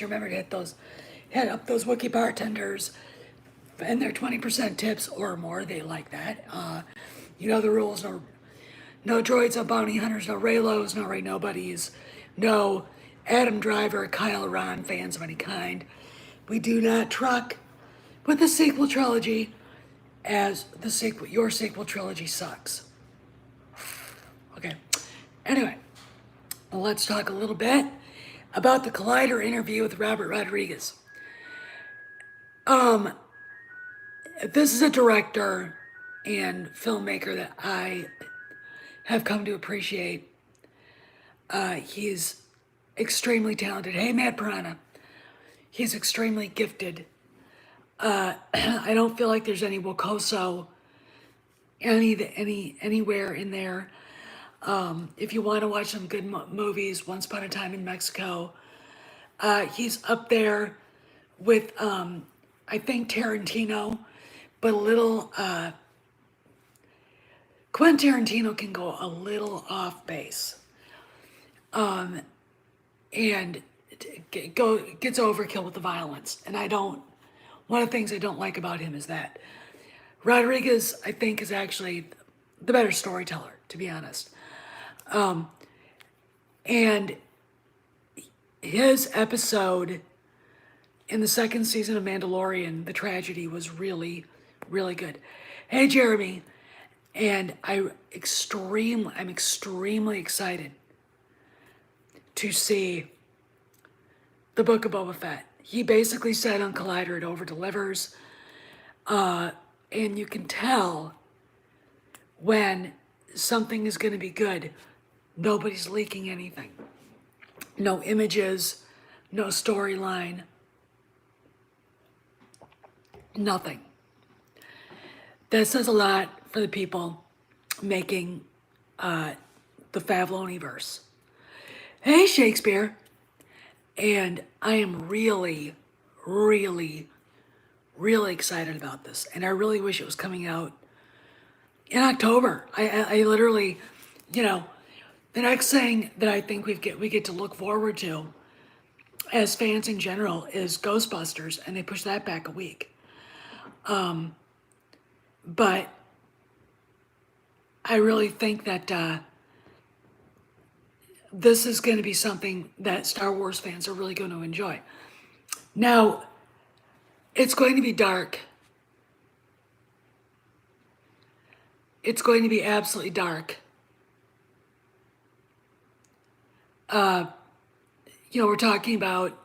remember to hit up those Wookiee bartenders and their 20% tips or more. They like that. You know the rules. No droids, no bounty hunters, no Raylos, no Ray Nobodies, no Adam Driver, Kyle Ron fans of any kind. We do not truck with the sequel trilogy, as your sequel trilogy sucks. Okay. Anyway, let's talk a little bit about the Collider interview with Robert Rodriguez. This is a director and filmmaker that I have come to appreciate. He's extremely talented. Hey, Matt Piranha. He's extremely gifted. I don't feel like there's any Wokoso anywhere in there. If you want to watch some good movies, Once Upon a Time in Mexico, he's up there with I think Tarantino, but a little Quentin Tarantino can go a little off base, and gets overkill with the violence. And one of the things I don't like about him is that Rodriguez, I think, is actually the better storyteller, to be honest. And his episode in the second season of Mandalorian, The Tragedy, was really, really good. Hey, Jeremy. And I'm extremely excited to see the Book of Boba Fett. He basically said on Collider it over-delivers. And you can tell when something is going to be good. Nobody's leaking anything. No images, no storyline, nothing. That says a lot for the people making the Favloniverse. Hey, Shakespeare. And I am really, really, really excited about this. And I really wish it was coming out in October. I literally, the next thing that I think we get to look forward to as fans in general is Ghostbusters, and they push that back a week. But I really think that this is going to be something that Star Wars fans are really going to enjoy. Now, it's going to be dark. It's going to be absolutely dark. We're talking about,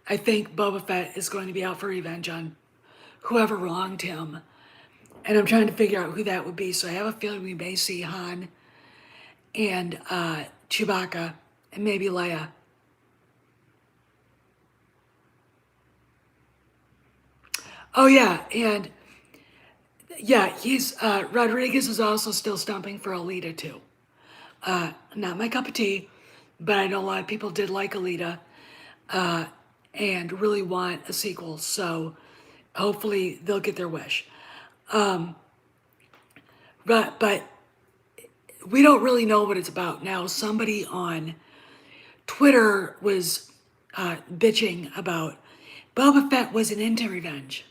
I think Boba Fett is going to be out for revenge on whoever wronged him. And I'm trying to figure out who that would be. So I have a feeling we may see Han and Chewbacca and maybe Leia. Oh yeah, and yeah, Rodriguez is also still stumping for Alita too. Not my cup of tea, but I know a lot of people did like Alita and really want a sequel. So hopefully they'll get their wish. But we don't really know what it's about. Now, somebody on Twitter was bitching about Boba Fett wasn't into revenge.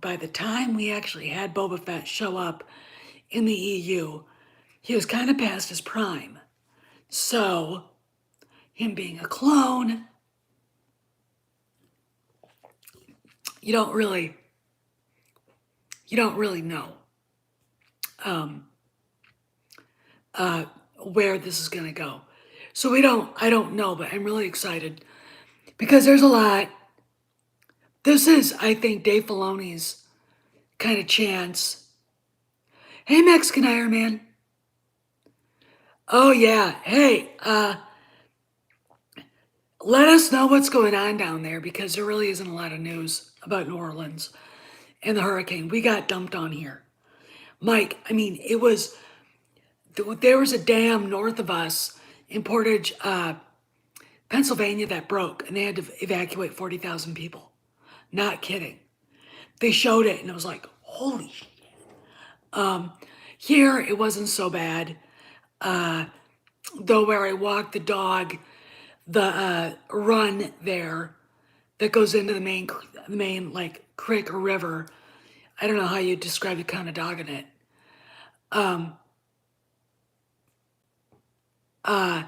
By the time we actually had Boba Fett show up in the EU, he was kind of past his prime. So, him being a clone, you don't really know where this is going to go. So I don't know, but I'm really excited because there's a lot. This is, I think, Dave Filoni's kind of chance. Hey, Mexican Iron Man. Oh yeah. Hey, let us know what's going on down there because there really isn't a lot of news about New Orleans and the hurricane. We got dumped on here. Mike, I mean, there was a dam north of us in Portage, Pennsylvania that broke, and they had to evacuate 40,000 people. Not kidding. They showed it, and it was like, holy shit. Here, it wasn't so bad. Though where I walked the dog, the run there that goes into the main like creek or river. I don't know how you describe the kind of dog in it. Um, uh,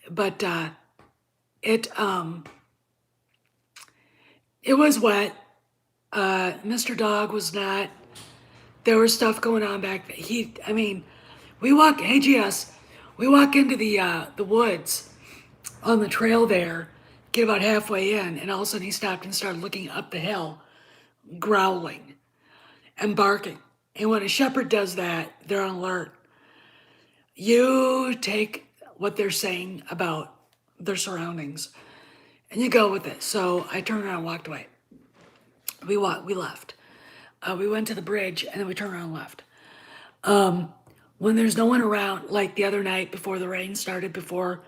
but it it was wet. Mr. Dog was not. There was stuff going on back. I mean, we walk. Hey, GS, we walk into the woods on the trail there, get about halfway in, and all of a sudden he stopped and started looking up the hill, growling and barking. And when a shepherd does that, they're on alert. You take what they're saying about their surroundings and you go with it. So I turned around and walked away. We left. We went to the bridge and then we turned around and left. When there's no one around, like the other night before the rain started, before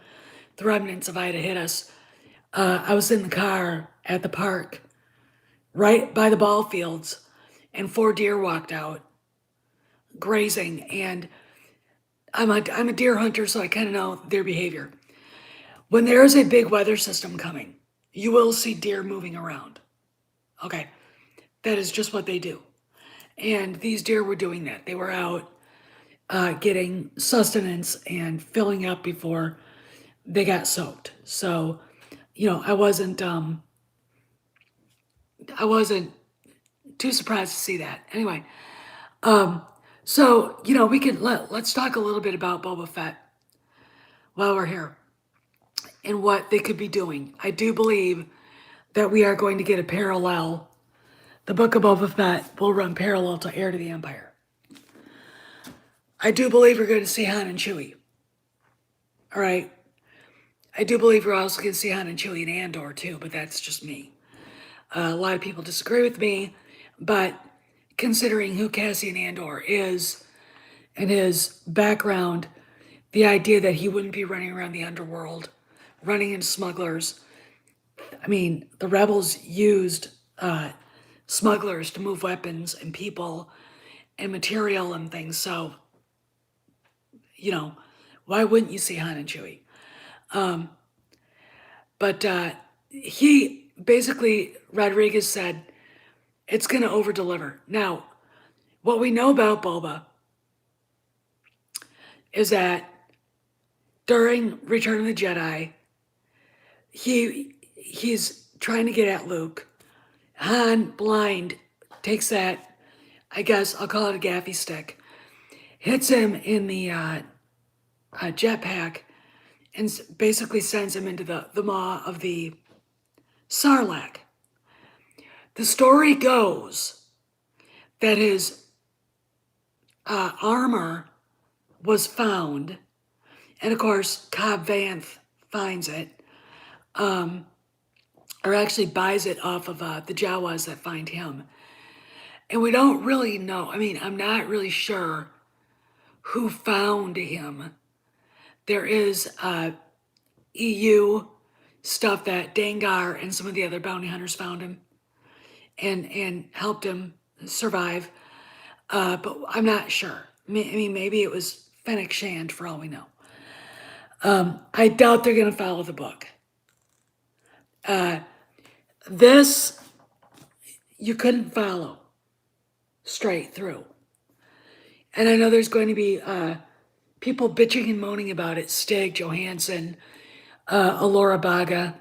the remnants of Ida hit us, I was in the car at the park, right by the ball fields, and 4 deer walked out, grazing. And I'm a deer hunter, so I kind of know their behavior. When there is a big weather system coming, you will see deer moving around. Okay, that is just what they do. And these deer were doing that. They were out getting sustenance and filling up before they got soaked. So, I wasn't too surprised to see that. Anyway, so we can let's talk a little bit about Boba Fett while we're here and what they could be doing. I do believe that we are going to get a parallel. The Book of Boba Fett will run parallel to Heir to the Empire. I do believe we're going to see Han and Chewie. All right. I do believe we're also going to see Han and Chewie in Andor too, but that's just me. A lot of people disagree with me, but considering who Cassian Andor is and his background, the idea that he wouldn't be running around the underworld, running into smugglers. I mean, the rebels used smugglers to move weapons and people and material and things. So, why wouldn't you see Han and Chewie? But he basically, Rodriguez said, it's going to over-deliver. Now, what we know about Boba is that during Return of the Jedi, he's trying to get at Luke. Han, blind, takes that, I guess I'll call it a gaffy stick, hits him in the jetpack, and basically sends him into the maw of the Sarlacc. The story goes that his armor was found, and of course Cobb Vanth finds it, or actually buys it off of the Jawas that find him. And we don't really know. I mean, I'm not really sure who found him. There is EU stuff that Dengar and some of the other bounty hunters found him and helped him survive. But I'm not sure. I mean, maybe it was Fennec Shand for all we know. I doubt they're going to follow the book. This, you couldn't follow straight through. And I know there's going to be people bitching and moaning about it. Stig Johansson, Alora Baga,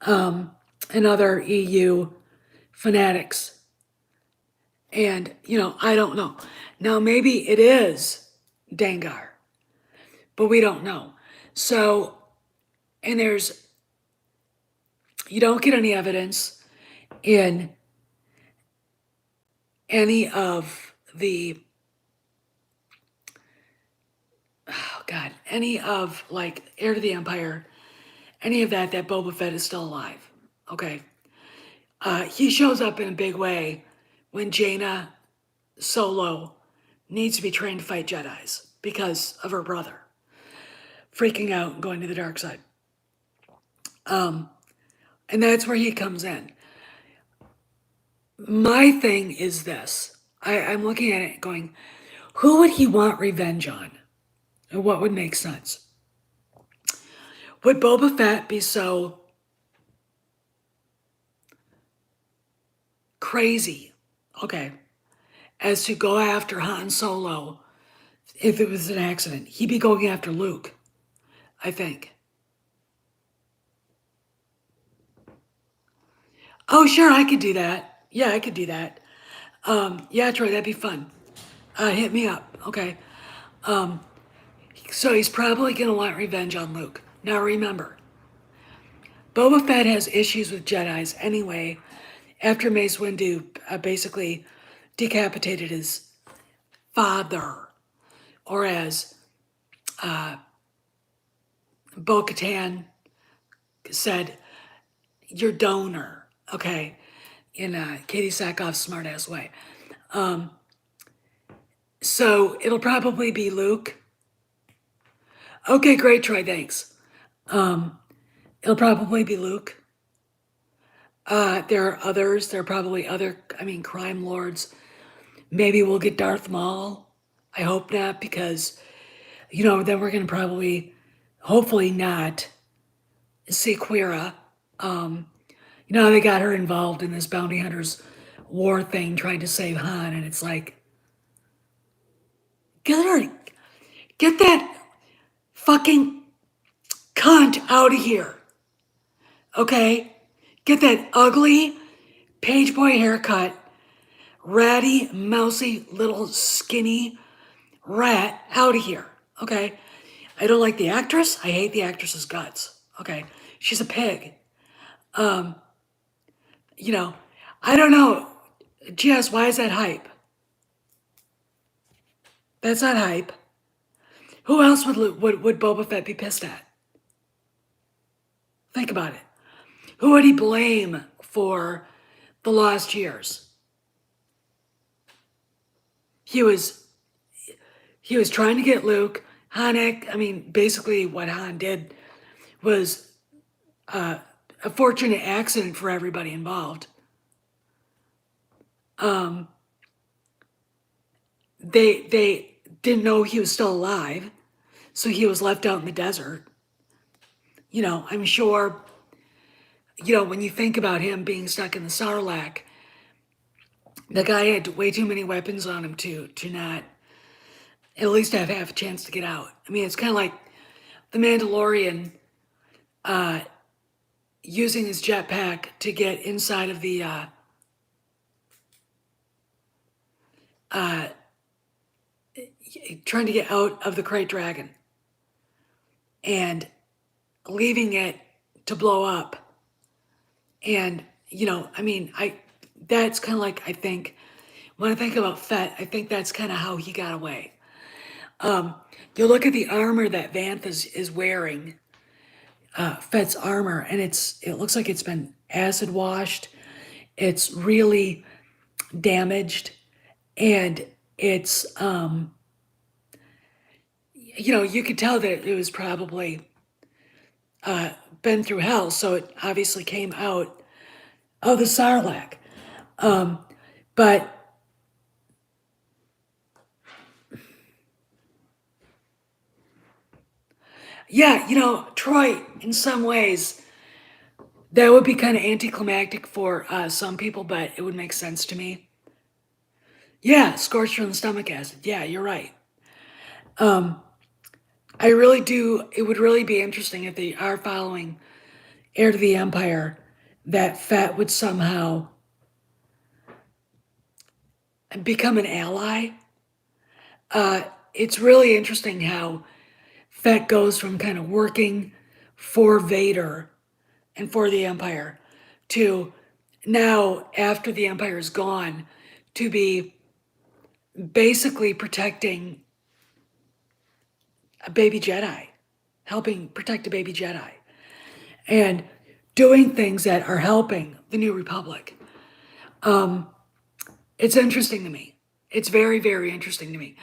and other EU fanatics. And, I don't know. Now, maybe it is Dengar, but we don't know. So, and you don't get any evidence in any of the, any of like Heir to the Empire, any of that Boba Fett is still alive. Okay. He shows up in a big way when Jaina Solo needs to be trained to fight Jedis because of her brother freaking out and going to the dark side. And that's where he comes in. My thing is this. I'm looking at it going, who would he want revenge on? And what would make sense? Would Boba Fett be so crazy, okay, as to go after Han Solo if it was an accident? He'd be going after Luke, I think. Oh, sure, I could do that. Yeah, I could do that. Yeah, Troy, that'd be fun. Hit me up, okay? So he's probably gonna want revenge on Luke. Now remember, Boba Fett has issues with Jedi's anyway. After Mace Windu basically decapitated his father, or as Bo-Katan said, your donor, okay, in Katie Sackhoff's smartass way. So it'll probably be Luke. Okay, great, Troy, thanks. It'll probably be Luke. There are others. There are probably other, crime lords. Maybe we'll get Darth Maul. I hope not, because, then we're going to probably, hopefully not, see Quira. They got her involved in this bounty hunters war thing trying to save Han, and it's like, get that fucking cunt out of here. Okay? Get that ugly page boy haircut, ratty, mousy, little skinny rat out of here. Okay? I don't like the actress. I hate the actress's guts. Okay? She's a pig. I don't know. Jess, why is that hype? That's not hype. Who else would Boba Fett be pissed at? Think about it. Who would he blame for the lost years? He was trying to get Luke. Basically what Han did was a fortunate accident for everybody involved. They didn't know he was still alive, so he was left out in the desert. I'm sure, when you think about him being stuck in the Sarlacc, the guy had way too many weapons on him to not at least have half a chance to get out. It's kind of like the Mandalorian using his jetpack to get inside of the trying to get out of the Krayt Dragon and leaving it to blow up. And, that's kind of like, I think, when I think about Fett, I think that's kind of how he got away. You look at the armor that Vanth is wearing, Fett's armor, and it looks like it's been acid washed. It's really damaged, and it's you could tell that it was probably been through hell, so it obviously came out of the Sarlacc. But yeah, Troy, in some ways, that would be kind of anticlimactic for some people, but it would make sense to me. Yeah, scorched from the stomach acid. Yeah, you're right. I really do. It would really be interesting if they are following Heir to the Empire, that Fett would somehow become an ally. It's really interesting how Fett goes from kind of working for Vader and for the Empire to now, after the Empire is gone, to be basically protecting a baby Jedi, helping protect a baby Jedi, and doing things that are helping the New Republic. It's interesting to me. It's very, very interesting to me.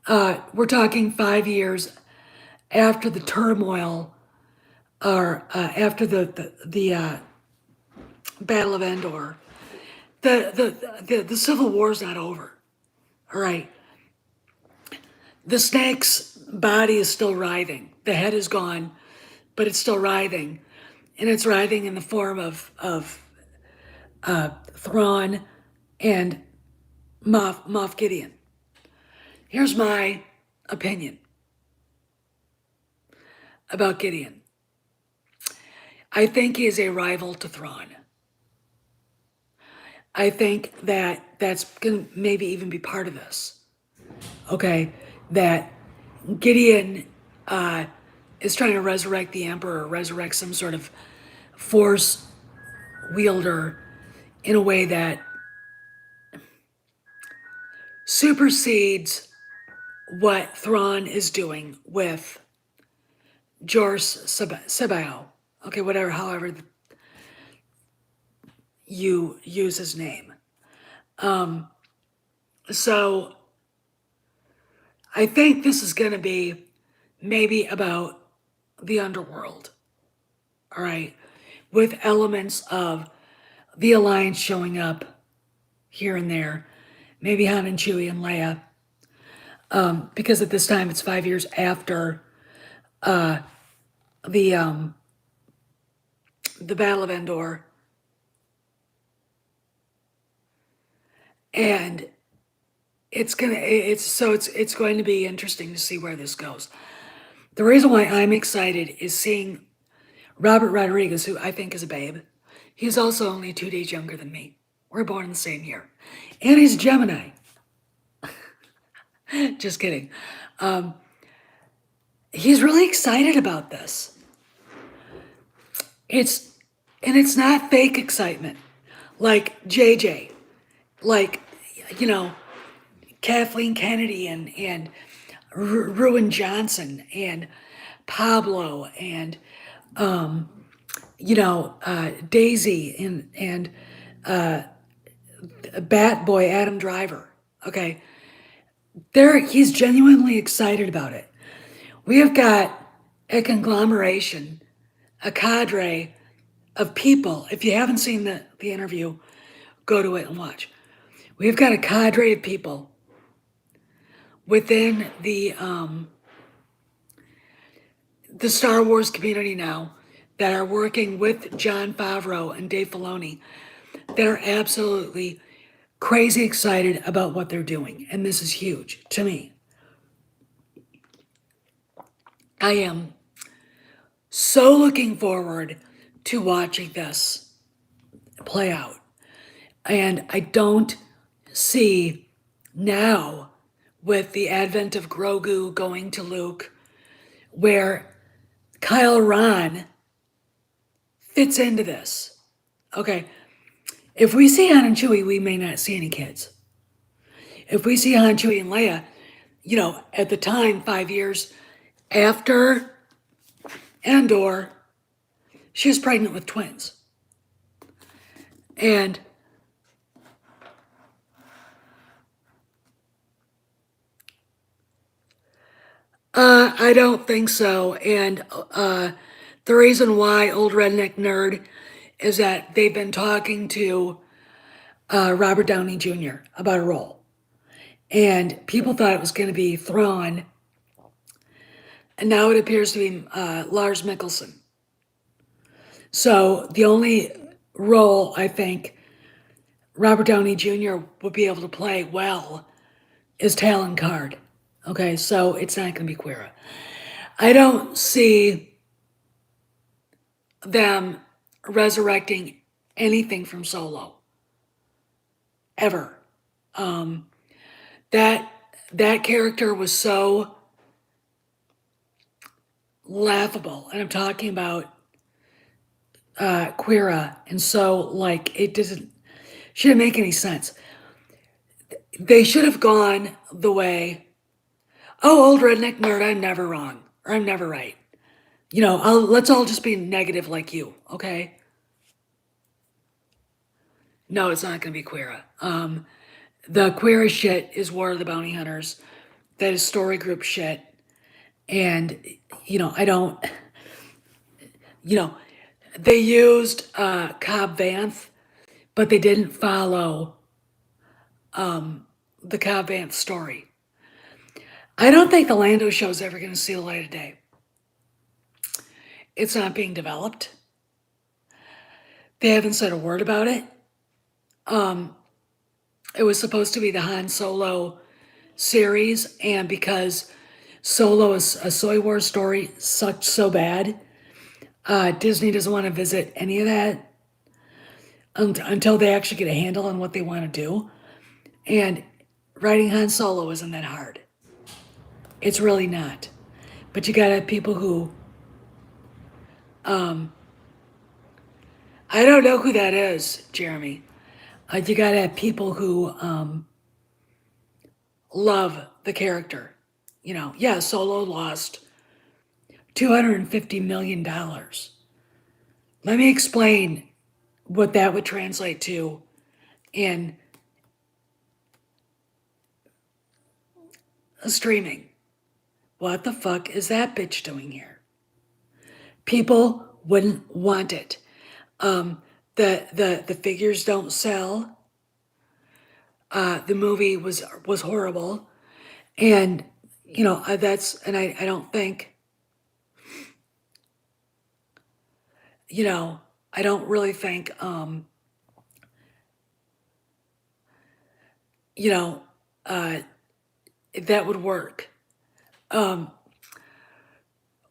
We're talking 5 years after the turmoil, or after the Battle of Endor. The Civil War's not over. All right. The snake's body is still writhing. The head is gone. but it's still writhing, and it's writhing in the form of Thrawn and Moff Gideon. Here's my opinion about Gideon. I think he is a rival to Thrawn. I think that that's going to maybe even be part of this. Okay, that Gideon is trying to resurrect the Emperor, resurrect some sort of force wielder in a way that supersedes what Thrawn is doing with Jor's Sebao. Okay, whatever, however you use his name. So I think this is going to be maybe about the underworld, all right, with elements of the Alliance showing up here and there, maybe Han and Chewie and Leia, because at this time it's 5 years after the Battle of Endor, and it's going to be interesting to see where this goes. The reason why I'm excited is seeing Robert Rodriguez, who I think is a babe. He's also only 2 days younger than me. We're born in the same year. And he's Gemini. Just kidding. He's really excited about this. It's not fake excitement. Like JJ. Like, Kathleen Kennedy and Ruin Johnson and Pablo and Daisy and Bat Boy Adam Driver. Okay, he's genuinely excited about it. We have got a conglomeration, a cadre of people. If you haven't seen the interview, go to it and watch. We've got a cadre of people within the Star Wars community now that are working with Jon Favreau and Dave Filoni that are absolutely crazy excited about what they're doing. And this is huge to me. I am so looking forward to watching this play out. And I don't see now, with the advent of Grogu going to Luke, where Kylo Ren fits into this. Okay, if we see Han and Chewie, we may not see any kids. If we see Han, Chewie, and Leia, at the time, 5 years after Andor, she was pregnant with twins. And I don't think so. And the reason why Old Redneck Nerd is that they've been talking to Robert Downey Jr. about a role. And people thought it was going to be Thrawn. And now it appears to be Lars Mikkelsen. So the only role I think Robert Downey Jr. would be able to play well is Talon Card. Okay, so it's not going to be Quira. I don't see them resurrecting anything from Solo. Ever. That character was so laughable. And I'm talking about Quira. And so, it shouldn't make any sense. They should have gone the way, Old Redneck Nerd, I'm never wrong. Or I'm never right. Let's all just be negative like you, okay? No, it's not going to be Quira. The Quira shit is War of the Bounty Hunters. That is story group shit. And, I don't, they used Cobb Vanth, but they didn't follow the Cobb Vanth story. I don't think the Lando show is ever going to see the light of day. It's not being developed. They haven't said a word about it. It was supposed to be the Han Solo series, and because Solo is a Soy Wars story sucked so bad, Disney doesn't want to visit any of that until they actually get a handle on what they want to do. And writing Han Solo isn't that hard. It's really not. But you gotta have people who, I don't know who that is, Jeremy. You gotta have people who love the character. Yeah, Solo lost $250 million. Let me explain what that would translate to in streaming. What the fuck is that bitch doing here? People wouldn't want it. The figures don't sell. The movie was horrible, and I don't think, I don't really think you know that would work.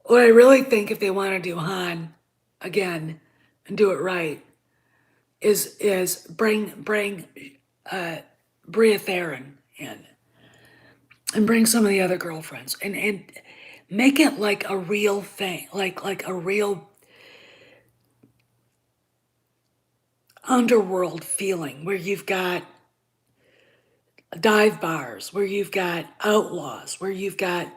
What I really think, if they want to do Han again and do it right, is bring Bria Theron in, and bring some of the other girlfriends, and make it like a real thing, like a real underworld feeling, where you've got dive bars, where you've got outlaws, where you've got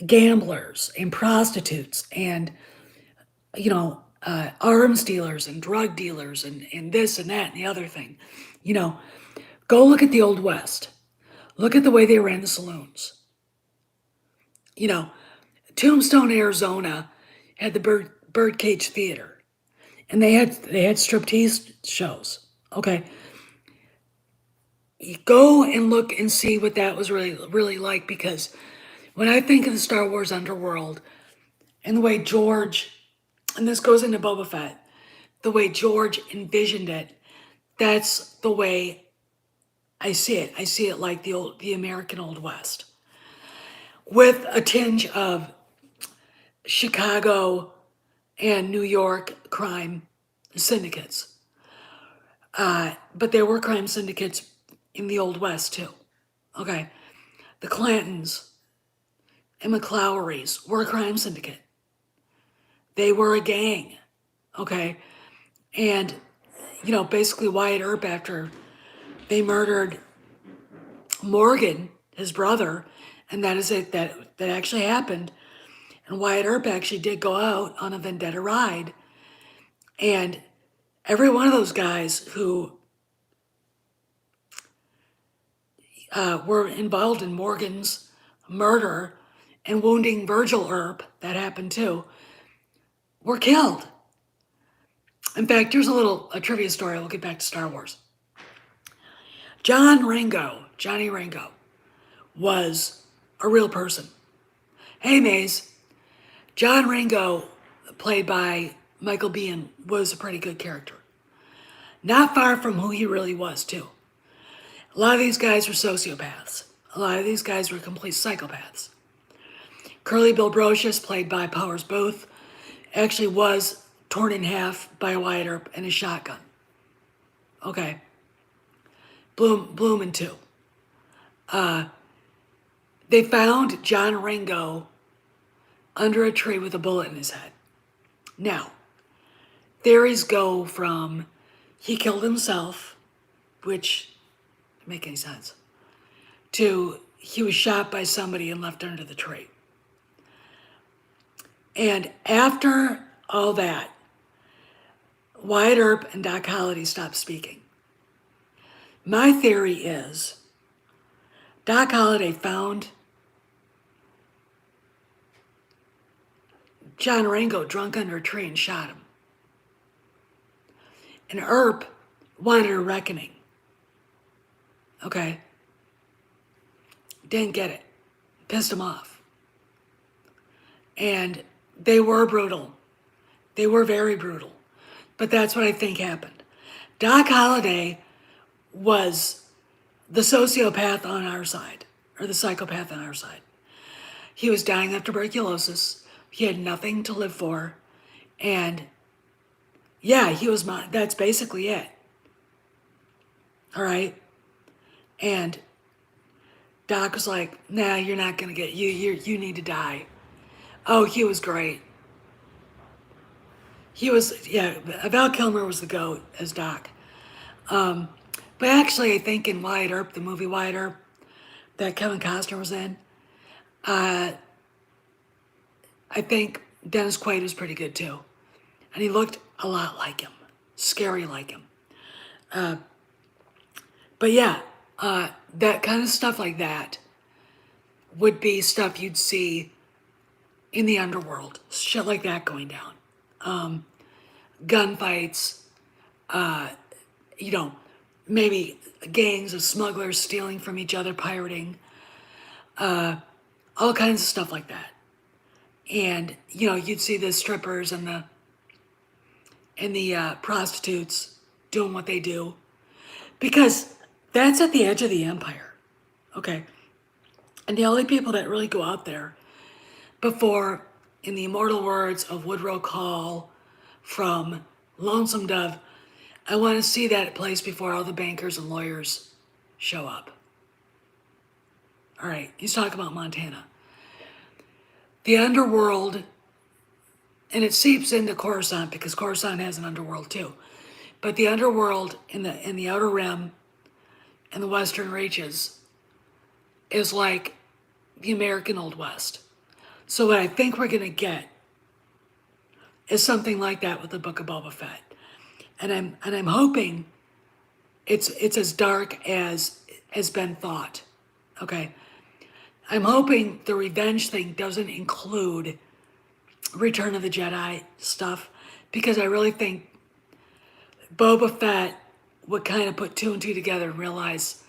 gamblers and prostitutes and arms dealers and drug dealers and this and that and the other thing. Go look at the Old West. Look at the way they ran the saloons. Tombstone, Arizona had the Birdcage Theater, and they had striptease shows. Okay, you go and look and see what that was really like, because when I think of the Star Wars underworld and the way George, and this goes into Boba Fett, the way George envisioned it, that's the way I see it. I see it like the American Old West, with a tinge of Chicago and New York crime syndicates. But there were crime syndicates in the Old West too. Okay. The Clantons and McClowerys were a crime syndicate. They were a gang. Okay. And, basically Wyatt Earp, after they murdered Morgan, his brother, and that is it, that actually happened. And Wyatt Earp actually did go out on a vendetta ride. And every one of those guys who were involved in Morgan's murder and wounding Virgil Earp, that happened too, were killed. In fact, here's a trivia story. We'll get back to Star Wars. Johnny Ringo, was a real person. Hey, Maze. John Ringo, played by Michael Biehn, was a pretty good character. Not far from who he really was, too. A lot of these guys were sociopaths. A lot of these guys were complete psychopaths. Curly Bill Brocious, played by Powers Booth, actually was torn in half by Wyatt Earp and his shotgun. Okay. Bloomin' too. They found John Ringo under a tree with a bullet in his head. Now, theories go from he killed himself, which doesn't make any sense, to he was shot by somebody and left under the tree. And after all that, Wyatt Earp and Doc Holliday stopped speaking. My theory is Doc Holliday found John Ringo drunk under a tree and shot him. And Earp wanted a reckoning. Okay? Didn't get it. Pissed him off. And they were brutal They were very brutal. But that's what I think happened. Doc Holliday was the sociopath on our side, or the psychopath on our side. He was dying of tuberculosis. He had nothing to live for. And yeah, that's basically it. All right. And Doc was like, nah, you're not going to you need to die. Oh, he was great. Val Kilmer was the GOAT as Doc. But actually, I think in Wyatt Earp, the movie Wyatt Earp, that Kevin Costner was in, I think Dennis Quaid was pretty good too. And he looked a lot like him, scary like him. But yeah, that kind of stuff like that would be stuff you'd see in the underworld. Shit like that going down. Gunfights, maybe gangs of smugglers stealing from each other, pirating, all kinds of stuff like that. And, you'd see the strippers and the prostitutes doing what they do. Because that's at the edge of the empire. Okay. And the only people that really go out there before, in the immortal words of Woodrow Call from Lonesome Dove, I want to see that place before all the bankers and lawyers show up. All right, he's talking about Montana. The underworld, and it seeps into Coruscant because Coruscant has an underworld too. But the underworld in the Outer Rim and the Western Reaches is like the American Old West. So what I think we're gonna get is something like that with the Book of Boba Fett. And I'm hoping it's as dark as has been thought. Okay. I'm hoping the revenge thing doesn't include Return of the Jedi stuff, because I really think Boba Fett would kind of put two and two together and realize,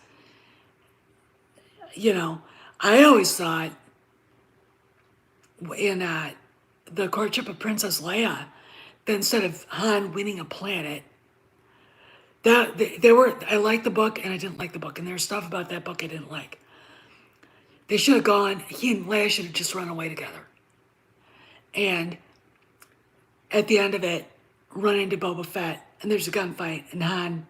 I always thought in the Courtship of Princess Leia, that instead of Han winning a planet, I liked the book and I didn't like the book, and there's stuff about that book I didn't like. They should have gone, he and Leia should have just run away together. And at the end of it, run into Boba Fett, and there's a gunfight, and Han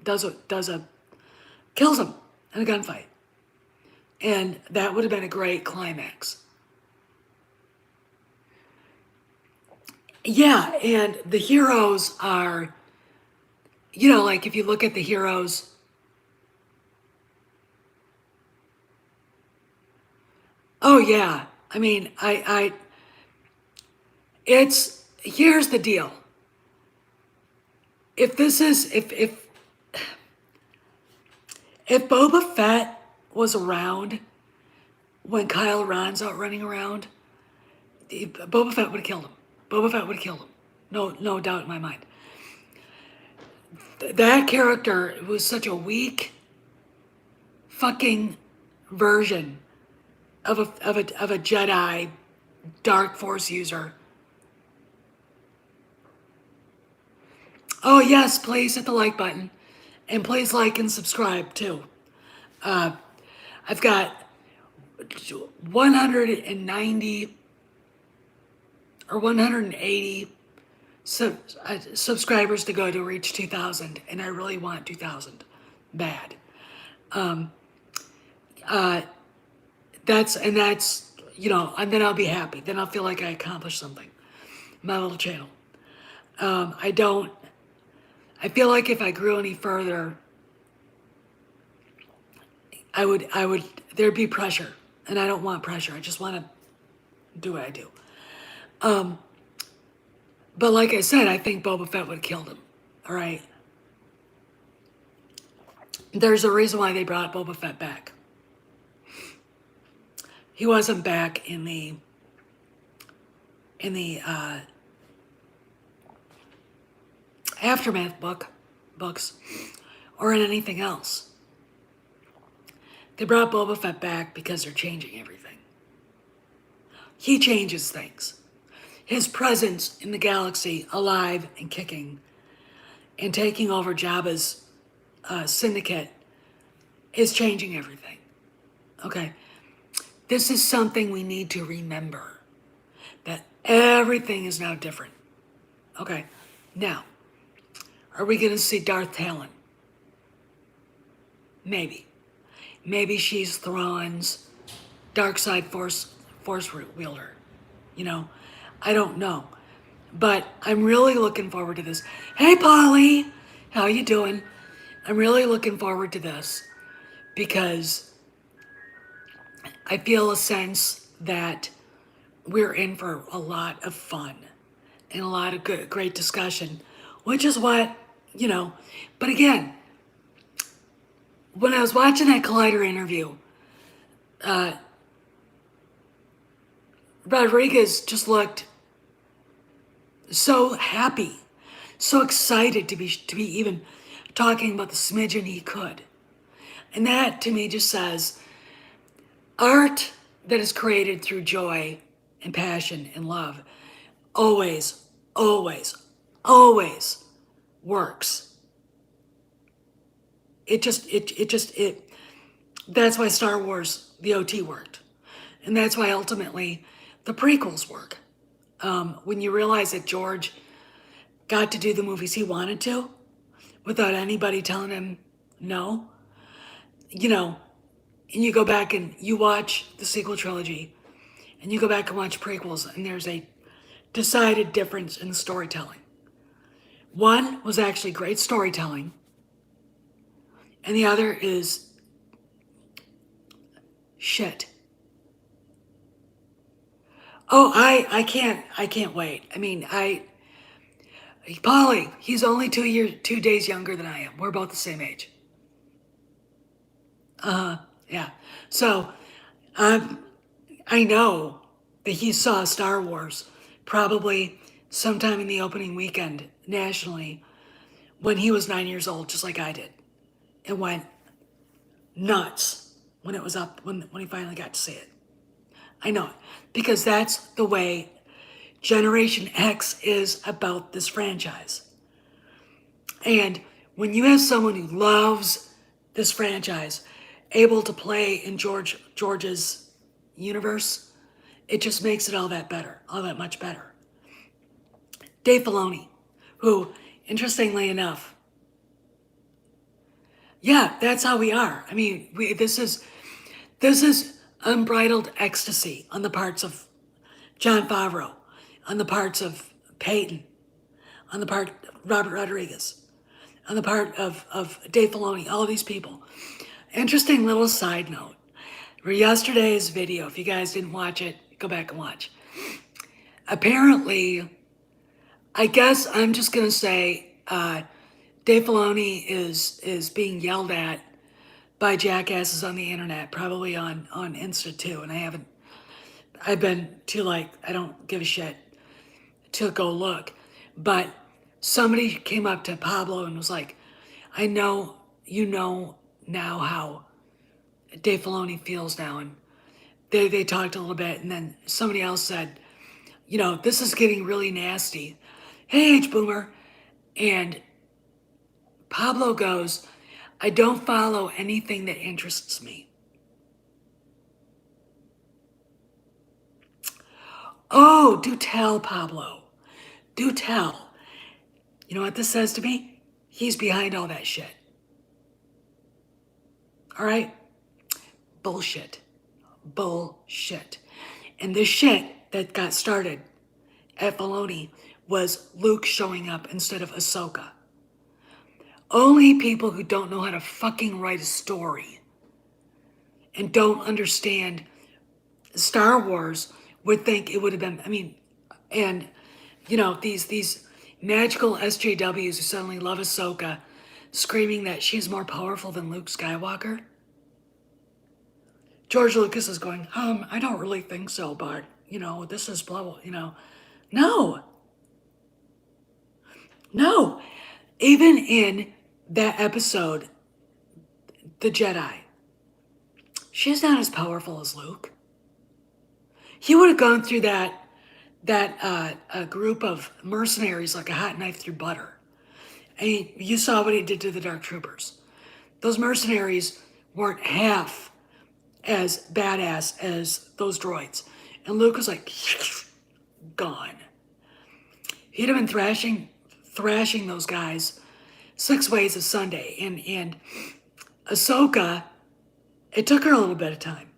kills him in a gunfight. And that would have been a great climax. Yeah, and the heroes are, like if you look at the heroes, oh yeah, I mean, here's the deal. If Boba Fett was around when Kyle Ron's out running around, Boba Fett would have killed him. Boba Fett would have killed him. No doubt in my mind. That character was such a weak fucking version of a Jedi dark force user. Oh yes, please hit the like button, and please like and subscribe too. I've got 190 or 180 subscribers to go to reach 2,000, and I really want 2,000 bad. That's and then I'll be happy. Then I'll feel like I accomplished something. My little channel. I feel like if I grew any further, there'd be pressure, and I don't want pressure. I just want to do what I do. But like I said, I think Boba Fett would have killed him. All right. There's a reason why they brought Boba Fett back. He wasn't back in the Aftermath books or in anything else. They brought Boba Fett back because they're changing everything. He changes things. his presence in the galaxy, alive and kicking, and taking over Jabba's syndicate, is changing everything. Okay? This is something we need to remember, that everything is now different. Okay? Now, are we going to see Darth Talon? Maybe. Maybe she's Thrawn's dark side force wielder. You know, I don't know. But I'm really looking forward to this. Hey, Polly! How you doing? I'm really looking forward to this because I feel a sense that we're in for a lot of fun and a lot of great discussion, which is what, you know, but again, when I was watching that Collider interview, Rodriguez just looked so happy, so excited to be even talking about the smidgen he could. And that to me just says art that is created through joy and passion and love always, always, always works. That's why Star Wars, the OT worked. And that's why ultimately the prequels work. When you realize that George got to do the movies he wanted to without anybody telling him no, you know, and you go back and you watch the sequel trilogy and you go back and watch prequels and there's a decided difference in the storytelling. One was actually great storytelling and the other is shit. Oh, I can't wait. I mean, Polly, he's only 2 days younger than I am. We're both the same age. Yeah. So, I know that he saw Star Wars probably sometime in the opening weekend nationally when he was 9 years old, just like I did. It went nuts when it was up, when he finally got to see it. I know it, because that's the way Generation X is about this franchise. And when you have someone who loves this franchise, able to play in George's universe, it just makes it all that better, all that much better. Dave Filoni, who, interestingly enough, yeah, that's how we are. I mean, this is unbridled ecstasy on the parts of Jon Favreau, on the parts of Peyton, on the part of Robert Rodriguez, on the part of Dave Filoni, all of these people. Interesting little side note. For yesterday's video, if you guys didn't watch it, go back and watch. Apparently, I guess I'm just going to say Dave Filoni is being yelled at by jackasses on the internet, probably on Insta too, and I've been too like, I don't give a shit to go look. But somebody came up to Pablo and was like, I know you know now how Dave Filoni feels now. And they talked a little bit, and then somebody else said, you know, this is getting really nasty. Hey, H-Boomer. And Pablo goes, I don't follow anything that interests me. Oh, do tell, Pablo. Do tell. You know what this says to me? He's behind all that shit. All right? Bullshit. Bullshit. And the shit that got started at Filoni was Luke showing up instead of Ahsoka. Only people who don't know how to fucking write a story and don't understand Star Wars would think it would have been, I mean, and, you know, these magical SJWs who suddenly love Ahsoka screaming that she's more powerful than Luke Skywalker. George Lucas is going, I don't really think so, but, you know, this is blah, blah, you know. No. No. Even in that episode, The Jedi, she's not as powerful as Luke. He would have gone through that that a group of mercenaries like a hot knife through butter. And you saw what he did to the Dark Troopers. Those mercenaries weren't half as badass as those droids. And Luke was like, gone. He'd have been thrashing those guys 6 ways a Sunday. And Ahsoka, it took her a little bit of time.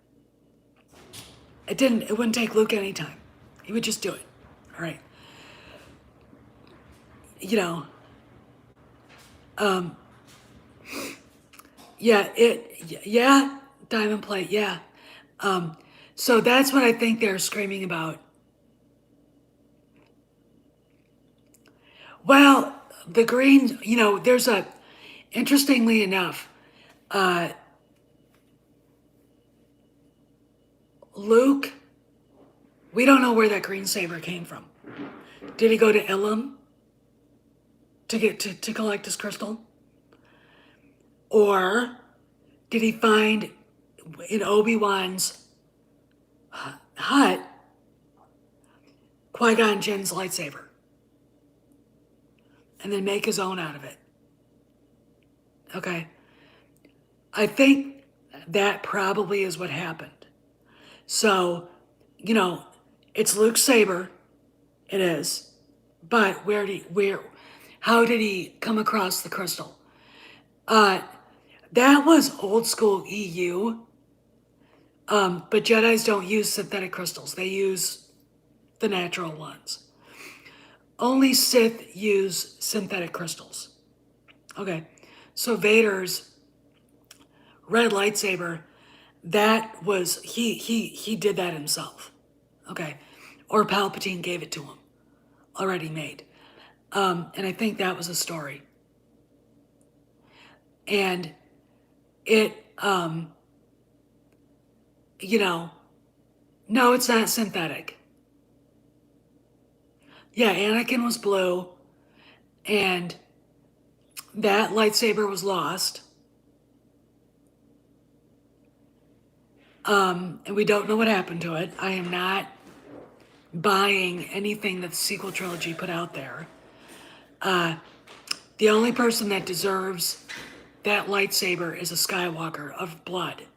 It wouldn't take Luke any time. He would just do it. All right. You know, yeah, diamond plate, yeah. So that's what I think they're screaming about. Well, the green, there's interestingly enough, Luke, we don't know where that green saber came from. Did he go to Ilum to collect his crystal? Or did he find in Obi-Wan's hut Qui-Gon Jinn's lightsaber and then make his own out of it? Okay. I think that probably is what happened. So, it's Luke's saber. It is. But how did he come across the crystal? That was old school EU. But Jedis don't use synthetic crystals. They use the natural ones. Only Sith use synthetic crystals. Okay. So Vader's red lightsaber, that was, he did that himself. Okay. Or Palpatine gave it to him, already made. And I think that was a story. And it, no, it's not synthetic. Yeah, Anakin was blue, and that lightsaber was lost. And we don't know what happened to it. I am not buying anything that the sequel trilogy put out there. The only person that deserves that lightsaber is a Skywalker of blood.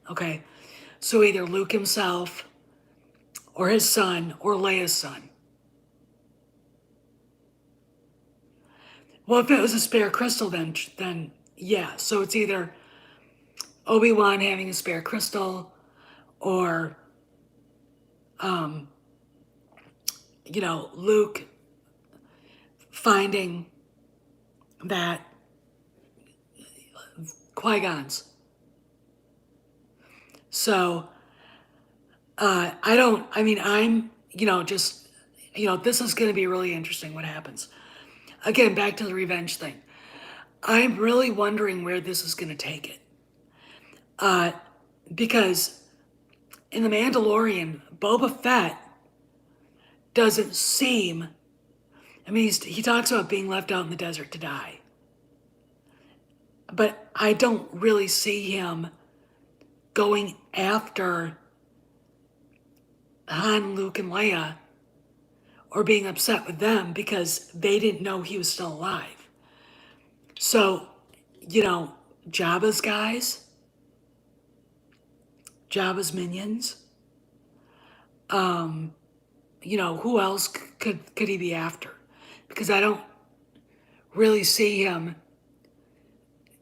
Okay? So either Luke himself, or his son, or Leia's son. Well, if it was a spare crystal, then yeah. So it's either Obi-Wan having a spare crystal, or Luke finding that Qui-Gon's. So I'm this is going to be really interesting what happens. Again, back to the revenge thing. I'm really wondering where this is going to take it. Because in The Mandalorian, Boba Fett doesn't seem, he talks about being left out in the desert to die. But I don't really see him going after Han, Luke, and Leia, or being upset with them because they didn't know he was still alive. So, Jabba's guys, Jabba's minions, who else could he be after? Because I don't really see him,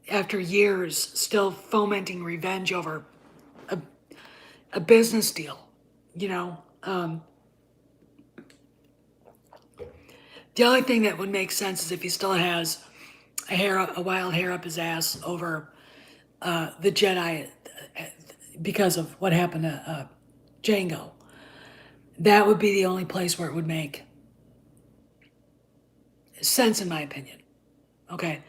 after years, still fomenting revenge over a business deal, The only thing that would make sense is if he still has a wild hair up his ass over the Jedi because of what happened to Jango. That would be the only place where it would make sense, in my opinion. Okay.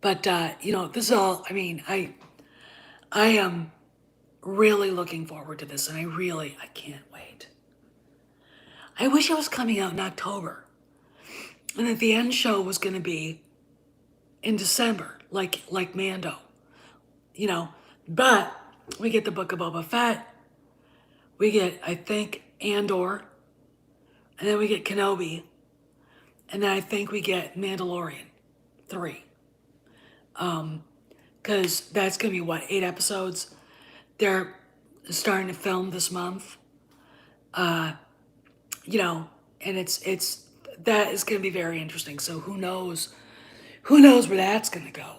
But this is all, I am really looking forward to this, and I can't wait. I wish it was coming out in October, and that the end show was going to be in December, like Mando, But we get the Book of Boba Fett. We get, I think, Andor, and then we get Kenobi, and then I think we get Mandalorian 3. Because that's going to be what, 8 episodes? They're starting to film this month. You know, and it's that is going to be very interesting. So who knows where that's going to go.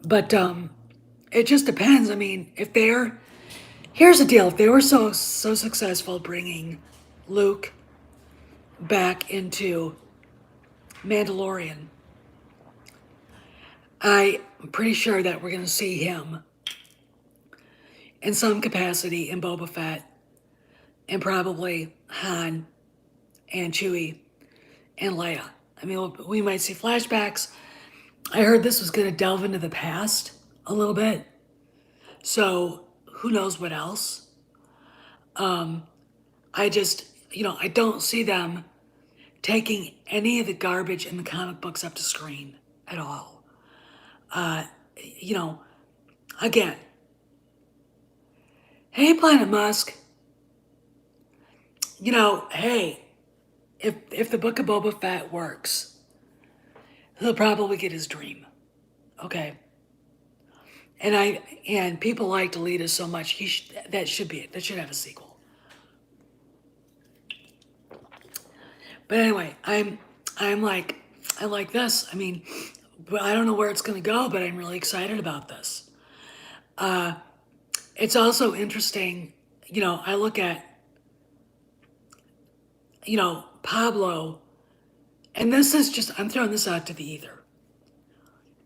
But it just depends. I mean, if they're here's the deal: if they were so successful bringing Luke back into Mandalorian, I'm pretty sure that we're going to see him in some capacity in Boba Fett, and probably Han and Chewie and Leia. I mean, we might see flashbacks. I heard this was going to delve into the past a little bit. So who knows what else? I just, I don't see them taking any of the garbage in the comic books up to screen at all. You know, again, hey, Planet Musk, hey, if the Book of Boba Fett works, he'll probably get his dream. Okay. And people like Delita so much, that should be it. That should have a sequel. But anyway, I like this. I mean, I don't know where it's going to go, but I'm really excited about this. It's also interesting, I look at, Pablo, and this is just, I'm throwing this out to the ether.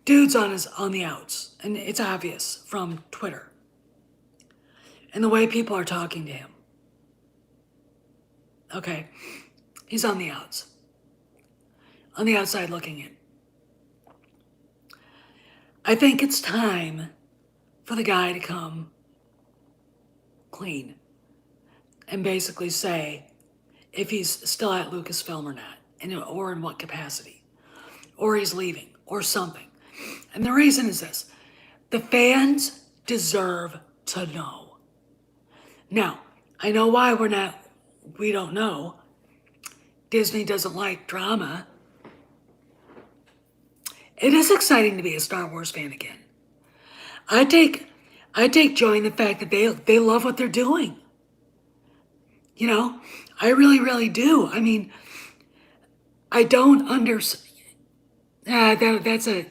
Dude's on the outs, and it's obvious from Twitter and the way people are talking to him. Okay, he's on the outs, on the outside looking in. I think it's time for the guy to come clean and basically say if he's still at Lucasfilm or not, or in what capacity, or he's leaving, or something. And the reason is this: the fans deserve to know. Now, I know why we don't know. Disney doesn't like drama. It is exciting to be a Star Wars fan again. I take joy in the fact that they love what they're doing. I really, really do. I mean, I don't understand. That's a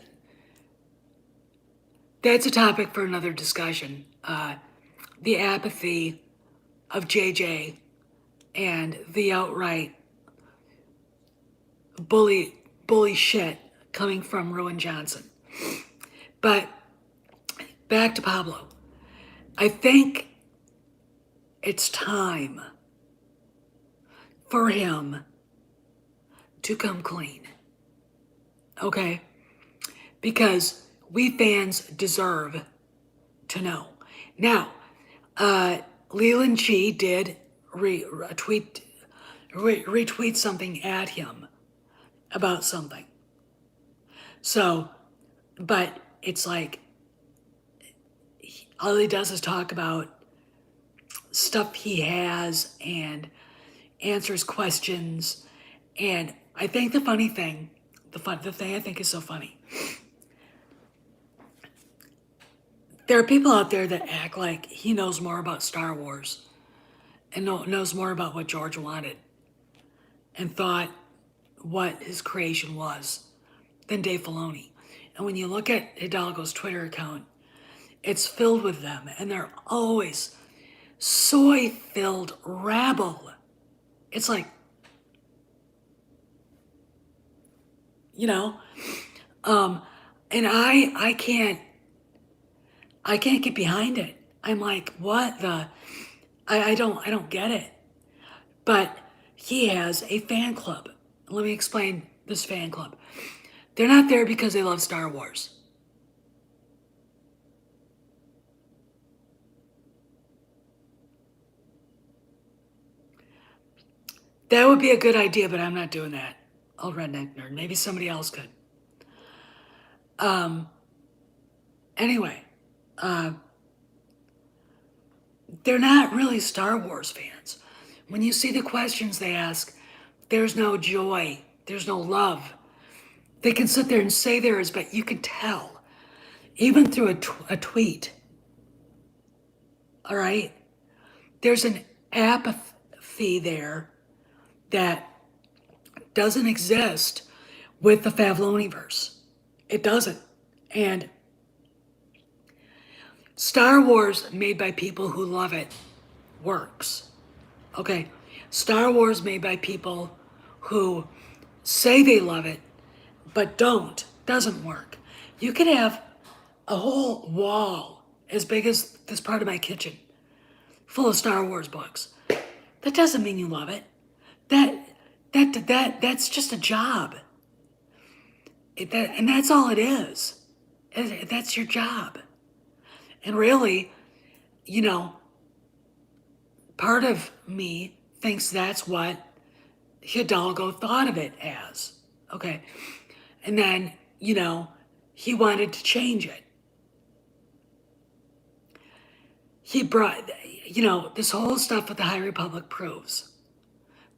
topic for another discussion. The apathy of JJ and the outright bully shit coming from Rowan Johnson. But back to Pablo. I think it's time for him to come clean. Okay? Because we fans deserve to know. Now, Leland Chi did retweet something at him about something. So, but it's like, all he does is talk about stuff he has and answers questions. And I think the funny thing, the thing I think is so funny, there are people out there that act like he knows more about Star Wars and knows more about what George wanted and thought what his creation was than Dave Filoni. And when you look at Hidalgo's Twitter account, it's filled with them, and they're always soy-filled rabble. It's like, and I can't get behind it. I'm like, what the? I don't get it. But he has a fan club. Let me explain this fan club. They're not there because they love Star Wars. That would be a good idea, but I'm not doing that. Old redneck nerd. Maybe somebody else could. Anyway, they're not really Star Wars fans. When you see the questions they ask, there's no joy, there's no love. They can sit there and say there is, but you can tell, even through a tweet, all right? There's an apathy there that doesn't exist with the Favloniverse. It doesn't. And Star Wars made by people who love it works. Okay. Star Wars made by people who say they love it but don't doesn't work. You could have a whole wall as big as this part of my kitchen full of Star Wars books. That doesn't mean you love it. That's just a job. And that's all it is. That's your job. And really, you know, part of me thinks that's what Hidalgo thought of it as. Okay. And then, he wanted to change it. He brought, this whole stuff with the High Republic proves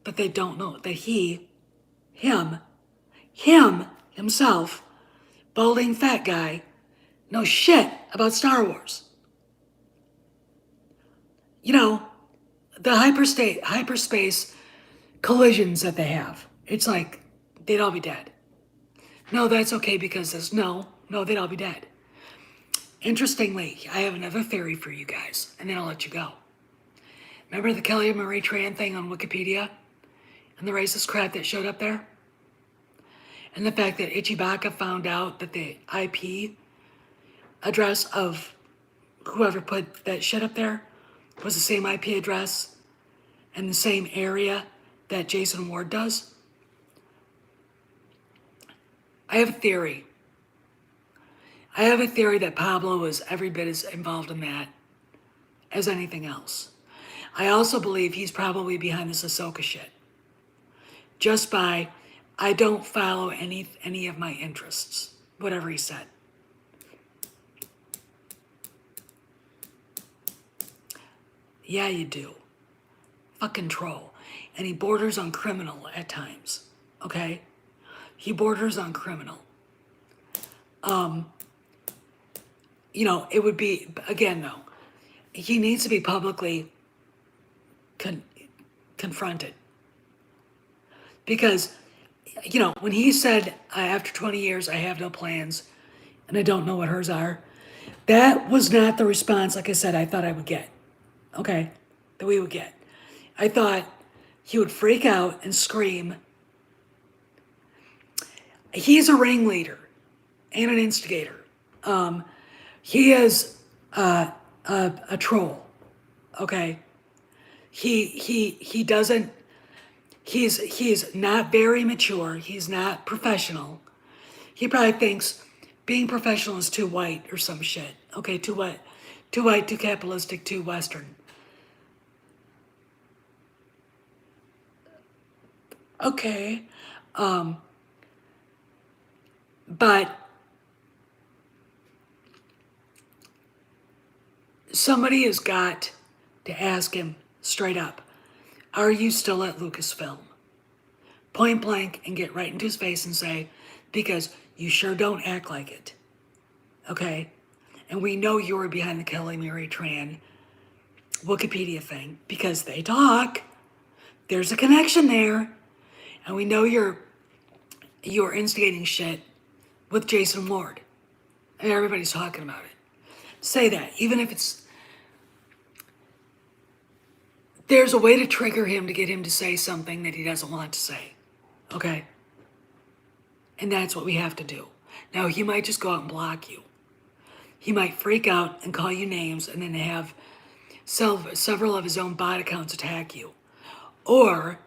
that they don't know that himself, balding fat guy, knows shit about Star Wars. The hyperspace collisions that they have. It's like they'd all be dead. No, that's okay because they'd all be dead. Interestingly, I have another theory for you guys, and then I'll let you go. Remember the Kelly Marie Tran thing on Wikipedia? And the racist crap that showed up there? And the fact that Ichibaka found out that the IP address of whoever put that shit up there was the same IP address and the same area that Jason Ward does? I have a theory. That Pablo was every bit as involved in that as anything else. I also believe he's probably behind this Ahsoka shit. Just by, I don't follow any of my interests, whatever he said. Yeah, you do. Fucking troll. And he borders on criminal at times, okay? He borders on criminal. It would be, again, though, he needs to be publicly confronted. Because, when he said, after 20 years, I have no plans, and I don't know what hers are, that was not the response, like I said, I thought I would get. Okay? That we would get. I thought he would freak out and scream. He's a ringleader and an instigator. He is a troll. Okay? He doesn't. He's not very mature. He's not professional. He probably thinks being professional is too white or some shit. Okay, too white, too capitalistic, too Western. Okay. But somebody has got to ask him straight up, are you still at Lucasfilm? Point blank, and get right into his face and say, because you sure don't act like it. Okay? And we know you were behind the Kelly Marie Tran Wikipedia thing because they talk. There's a connection there. And we know you're instigating shit with Jason Ward. And everybody's talking about it. Say that, even if it's... There's a way to trigger him to get him to say something that he doesn't want to say. Okay? And that's what we have to do. Now, he might just go out and block you. He might freak out and call you names and then have several of his own bot accounts attack you. Or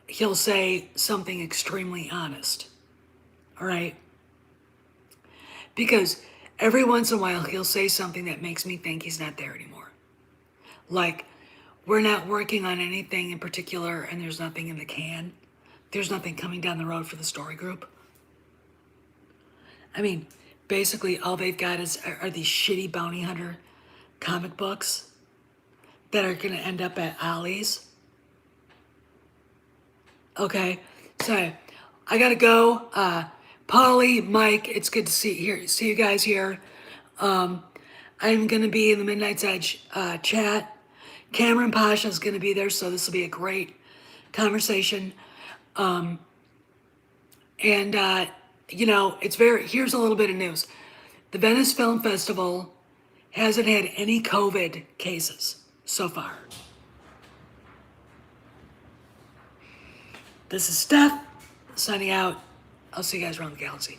he'll say something extremely honest. All right? Because every once in a while, he'll say something that makes me think he's not there anymore. Like, we're not working on anything in particular and there's nothing in the can. There's nothing coming down the road for the story group. I mean, basically all they've got are these shitty bounty hunter comic books that are going to end up at Ollie's. Okay, so I gotta go. Polly, Mike, it's good to see you guys here. I'm gonna be in the Midnight's Edge chat. Cameron Pasha is gonna be there, so this will be a great conversation. And here's a little bit of news. The Venice Film Festival hasn't had any COVID cases so far. This is Steph, signing out. I'll see you guys around the galaxy.